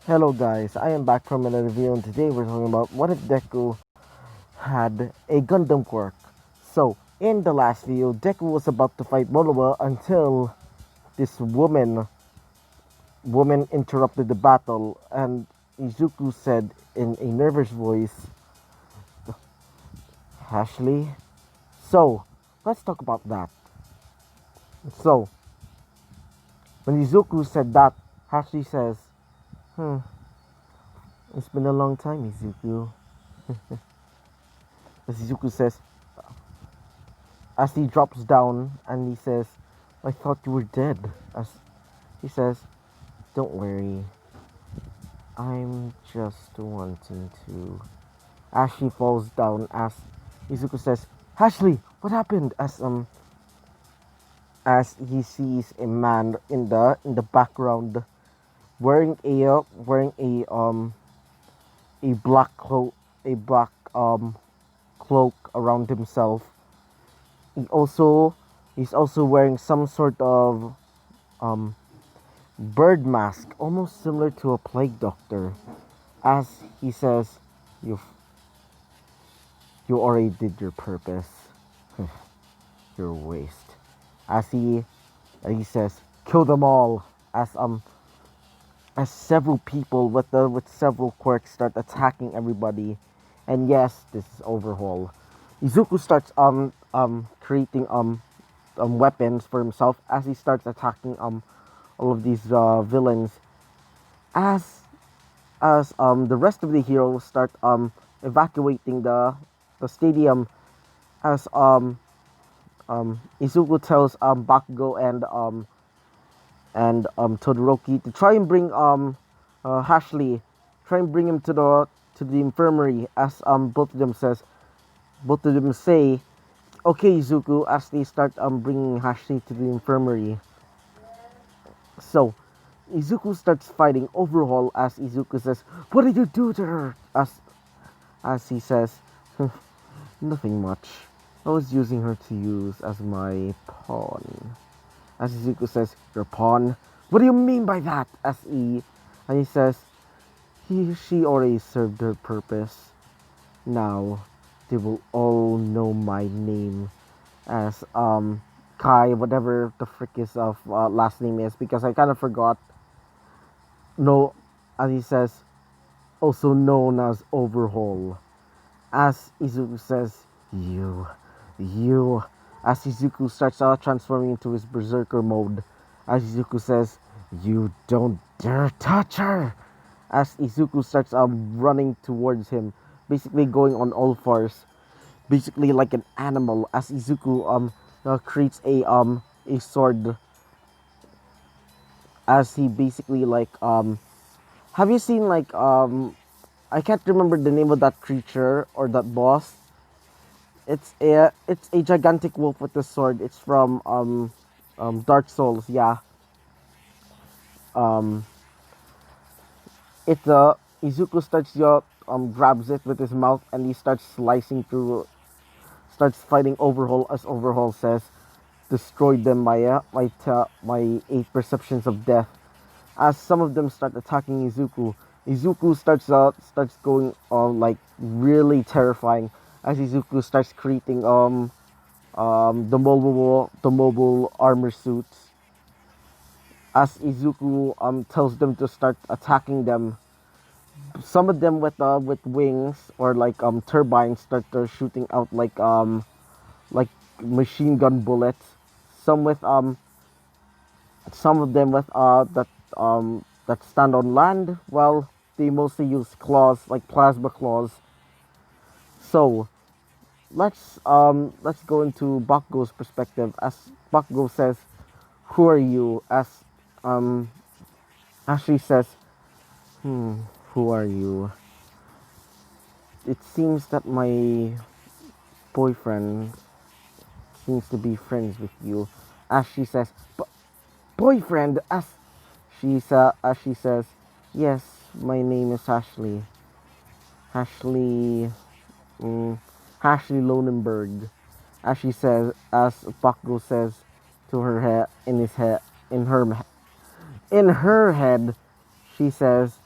Hello guys, I am back from another video and today we're talking about what if Deku had a Gundam quirk. So, in the last video, Deku was about to fight Monoba until this woman interrupted the battle and Izuku said in a nervous voice, Ashley? So, let's talk about that. So, when Izuku said that, Ashley says, hmm, it's been a long time, Izuku. As Izuku says, as he drops down and he says, I thought you were dead. As he says, don't worry, I'm just wanting to. As she falls down, as Izuku says, Ashley, what happened? As he sees a man in the background wearing a black cloak around himself. He also he's also wearing some sort of um bird mask, almost similar to a plague doctor, as he says, "You you already did your purpose. You're a waste." As he says, "Kill them all." As several people with several quirks start attacking everybody, and yes, this is Overhaul. Izuku starts creating weapons for himself as he starts attacking all of these villains as the rest of the heroes start evacuating the stadium as Izuku tells Bakugo and Todoroki to try and bring Ashley, try and bring him to the infirmary as both of them say okay Izuku as they start bringing Ashley to the infirmary. So Izuku starts fighting Overhaul as Izuku says, "What did you do to her?" As he says, "Nothing much. I was using her to use as my pawn." As Izuku says, "Your pawn? What do you mean by that?" And he says, she already served her purpose. Now they will all know my name as Kai, whatever the frick his last name is, because I kind of forgot. No, as he says, also known as Overhaul. As Izuku says, you. As Izuku starts transforming into his berserker mode, as Izuku says, "You don't dare touch her." As Izuku starts running towards him, basically going on all fours, basically like an animal. As Izuku creates a sword, as he basically have you seen I can't remember the name of that creature or that boss. It's a gigantic wolf with a sword. It's from Dark Souls. Yeah. Um, it's Izuku starts grabs it with his mouth and he starts slicing through, starts fighting Overhaul as Overhaul says, destroyed them by my 8 perceptions of death. As some of them start attacking Izuku, Izuku starts going like really terrifying. As Izuku starts creating the mobile armor suits. As Izuku tells them to start attacking them, some of them with wings or turbines start shooting out like machine gun bullets. Some with some of them with that stand on land. Well, they mostly use claws like plasma claws. So let's go into Bakugo's perspective. As Bakugo says, "Who are you?" Um as she says, "Who are you? It seems that my boyfriend seems to be friends with you." As she says, "Boyfriend?" As she says, "Yes, my name is Ashley. Ashley, mm, Ashley Lonenberg." As she says, as Bakugo says to her head, in her head, she says,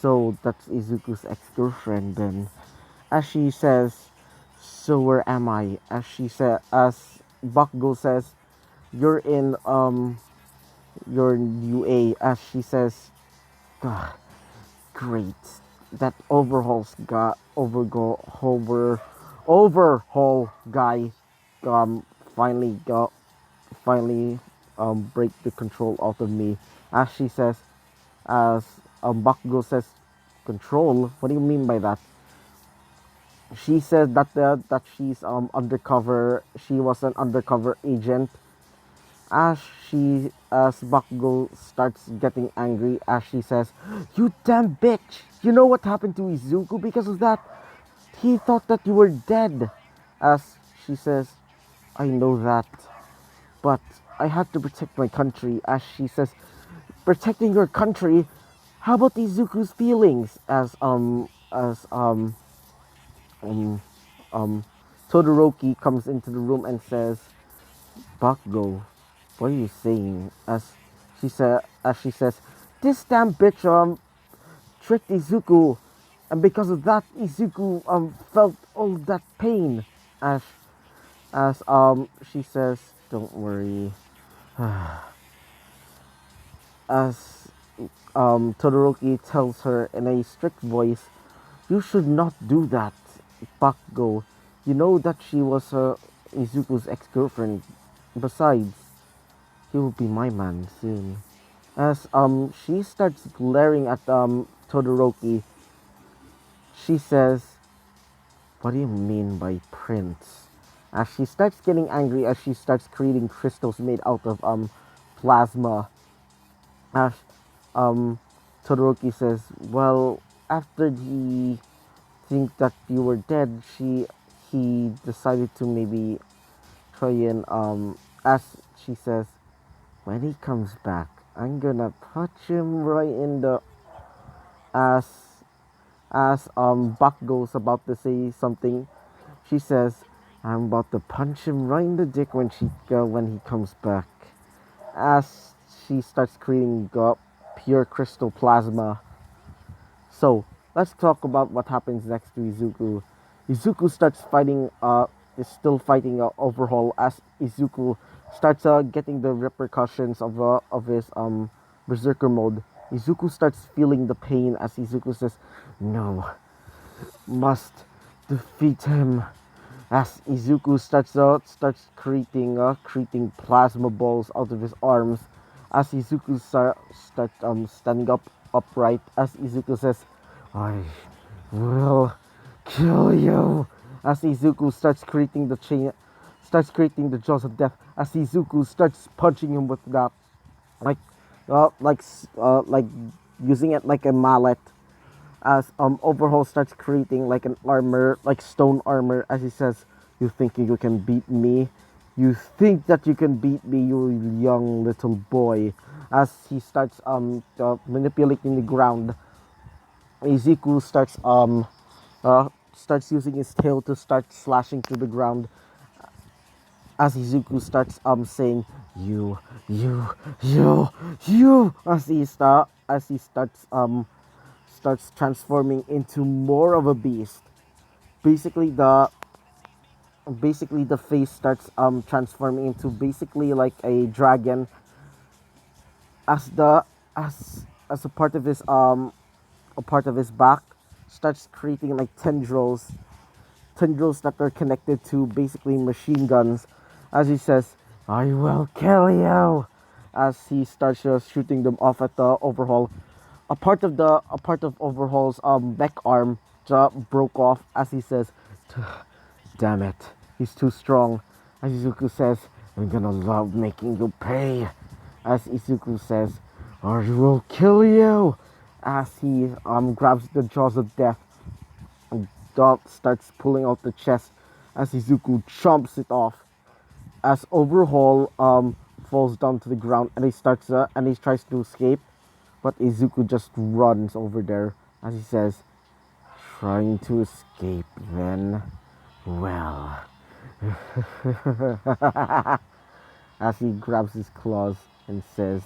So that's Izuku's ex-girlfriend then. As she says, so where am I? As Bakugo says, you're in your UA. As she says, "Ah, great. That overhaul guy um finally got finally break the control out of me." As she says, as Bakugo says, control? What do you mean by that? She said that she's undercover. She was an undercover agent. As Bakugo starts getting angry, as she says, "You damn bitch! You know what happened to Izuku because of that? He thought that you were dead." As she says, "I know that, but I had to protect my country." As she says, "Protecting your country? How about Izuku's feelings?" Um um Todoroki comes into the room and says, "Bakugo, what are you saying?" As she says, "This damn bitch tricked Izuku, and because of that, Izuku felt all that pain." As she says, "Don't worry." As Todoroki tells her in a strict voice, "You should not do that, Bakugo. You know that she was Izuku's ex-girlfriend. Besides, he will be my man soon." As she starts glaring at Todoroki, she says, "What do you mean by prince?" As she starts getting angry, as she starts creating crystals made out of plasma, as um Todoroki says, "Well, after he think that you were dead, he decided to maybe try and as she says, when he comes back, I'm gonna punch him right in the as Buck goes about to say something. She says, I'm about to punch him right in the dick when he comes back." As she starts creating pure crystal plasma. So let's talk about what happens next to Izuku. Izuku starts fighting. Is still fighting Overhaul as Izuku starts getting the repercussions of his berserker mode. Izuku starts feeling the pain as Izuku says, "No, must defeat him." As Izuku starts creating plasma balls out of his arms, as Izuku starts standing upright, as Izuku says, "I will kill you." As Izuku starts creating the jaws of death. As Izuku starts punching him with that, like, like using it like a mallet. As Overhaul starts creating like an armor, like stone armor, as he says, "You think you can beat me? You think that you can beat me, you young little boy?" As he starts manipulating the ground, Izuku starts using his tail to start slashing through the ground. As Izuku starts saying, you, you, you," as he starts transforming into more of a beast. Basically the face starts transforming into basically like a dragon, as the as a part of his back starts creating like tendrils that are connected to basically machine guns. As he says, "I will kill you," as he starts shooting them off at the Overhaul. A part of Overhaul's back arm broke off, as he says, "Damn it, he's too strong." As Izuku says, "I'm gonna love making you pay." As Izuku says, "I will kill you," as he grabs the jaws of death and starts pulling out the chest, as Izuku chomps it off. As Overhaul falls down to the ground, and he tries to escape, but Izuku just runs over there, as he says, "Trying to escape then? Well," as he grabs his claws and says,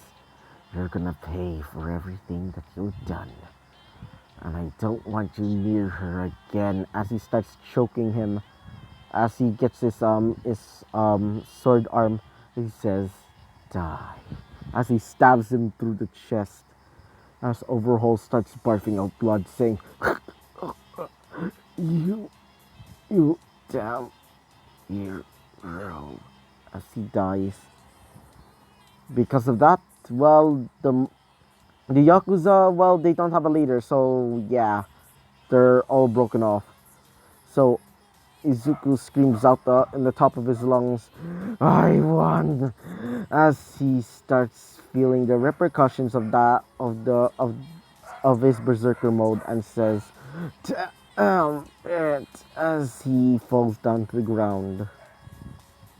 "You're gonna pay for everything that you've done." and I don't want you near her again. As he starts choking him, as he gets his sword arm, he says, "Die." As he stabs him through the chest, as Overhaul starts barfing out blood, saying, "You, you damn hero," as he dies. Because of that, well, the Yakuza, well, they don't have a leader, so yeah, they're all broken off. So Izuku screams out in the top of his lungs, "I won!" As he starts feeling the repercussions of his berserker mode and says, "Damn it!" as he falls down to the ground.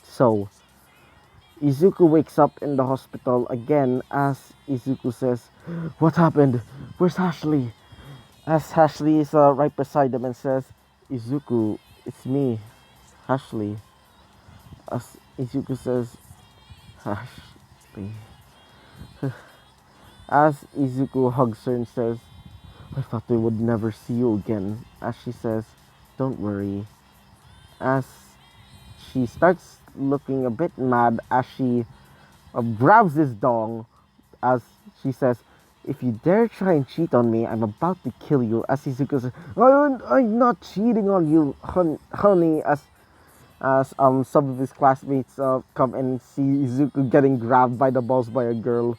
So Izuku wakes up in the hospital again as Izuku says, "What happened? Where's Ashley?" As Ashley is right beside him and says, "Izuku, it's me, Ashley." As Izuku says, "Ashley." As Izuku hugs her and says, "I thought I would never see you again." As she says, "Don't worry." As she starts looking a bit mad as she grabs his dong, as she says, "If you dare try and cheat on me, I'm about to kill you." As Izuku says, I'm not cheating on you, honey." As some of his classmates come and see Izuku getting grabbed by the balls by a girl.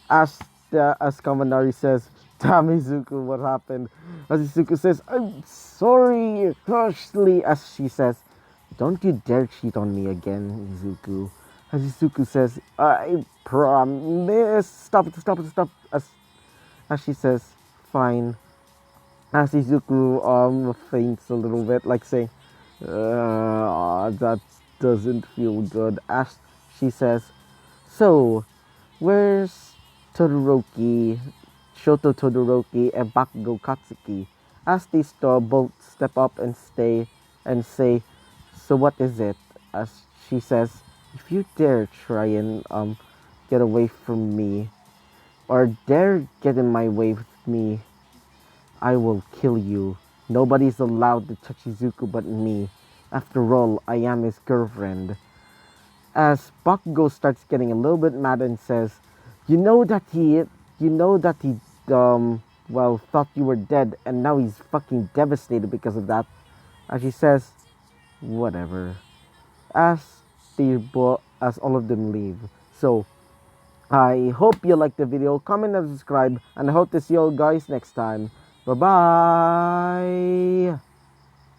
As Kaminari says, "Damn Izuku, what happened?" As Izuku says, "I'm sorry, harshly." As she says, "Don't you dare cheat on me again, Izuku." As Izuku says, "I promise." Stop it, stop it, stop. As she says, "Fine." As Izuku faints a little bit, like saying, that doesn't feel good." As she says, "So, where's Todoroki, Shoto Todoroki, and Bakugo Katsuki?" As these both step up and say, "So what is it?" As she says, "If you dare try and get away from me, or dare get in my way with me, I will kill you. Nobody's allowed to touch Izuku but me. After all, I am his girlfriend." As Bakugo starts getting a little bit mad and says, "You know that he, well, thought you were dead, and now he's fucking devastated because of that." As she says, "Whatever." As as all of them leave. So I hope you liked the video. Comment and subscribe, and I hope to see you all guys next time. Bye bye.